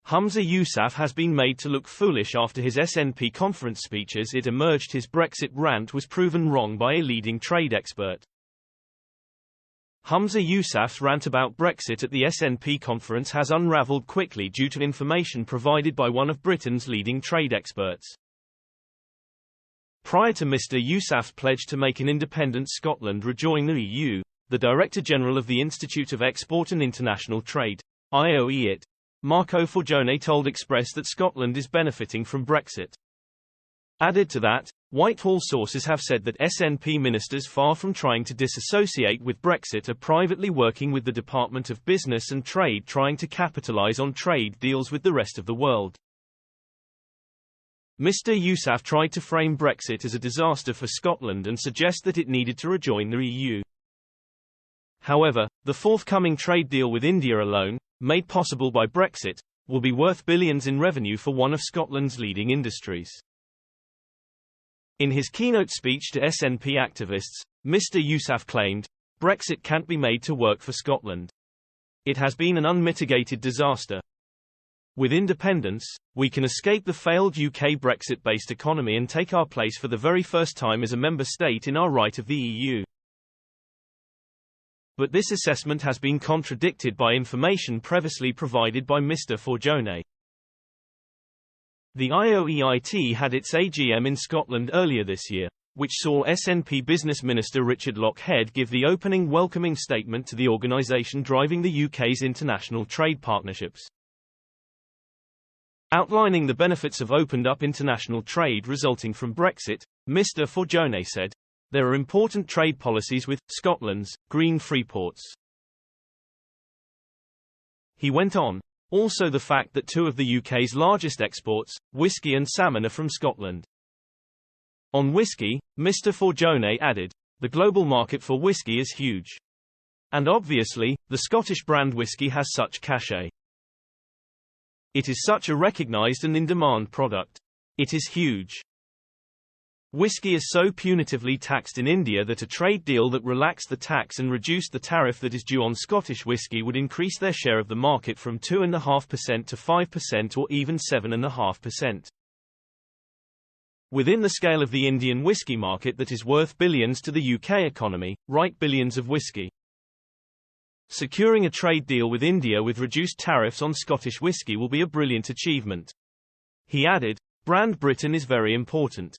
Humza Yousaf has been made to look foolish after his SNP conference speeches. It emerged his Brexit rant was proven wrong by a leading trade expert. Humza Yousaf's rant about Brexit at the SNP conference has unravelled quickly due to information provided by one of Britain's leading trade experts. Prior to Mr. Yousaf's pledge to make an independent Scotland rejoin the EU, the Director General of the Institute of Export and International Trade, Iook, Marco Forgione, told Express that Scotland is benefiting from Brexit. Added to that, Whitehall sources have said that SNP ministers, far from trying to disassociate with Brexit, are privately working with the Department of Business and Trade, trying to capitalise on trade deals with the rest of the world. Mr. Yousaf tried to frame Brexit as a disaster for Scotland and suggest that it needed to rejoin the EU. However, the forthcoming trade deal with India alone, made possible by Brexit, will be worth billions in revenue for one of Scotland's leading industries. In his keynote speech to SNP activists, Mr. Yousaf claimed, "Brexit can't be made to work for Scotland. It has been an unmitigated disaster. With independence, we can escape the failed UK Brexit-based economy and take our place for the very first time as a member state in our right of the EU." But this assessment has been contradicted by information previously provided by Mr. Forgione. The IOEIT had its AGM in Scotland earlier this year, which saw SNP Business Minister Richard Lochhead give the opening welcoming statement to the organisation driving the UK's international trade partnerships. Outlining the benefits of opened-up international trade resulting from Brexit, Mr. Forgione said, "There are important trade policies with Scotland's green free ports." He went on, "Also the fact that two of the UK's largest exports, whisky and salmon, are from Scotland." On whisky, Mr. Forgione added, "The global market for whisky is huge. And obviously, the Scottish brand whisky has such cachet. It is such a recognised and in-demand product. It is huge. Whisky is so punitively taxed in India that a trade deal that relaxed the tax and reduced the tariff that is due on Scottish whisky would increase their share of the market from 2.5% to 5% or even 7.5%. Within the scale of the Indian whisky market that is worth billions to the UK economy, right, billions of whisky. Securing a trade deal with India with reduced tariffs on Scottish whisky will be a brilliant achievement." He added, "Brand Britain is very important.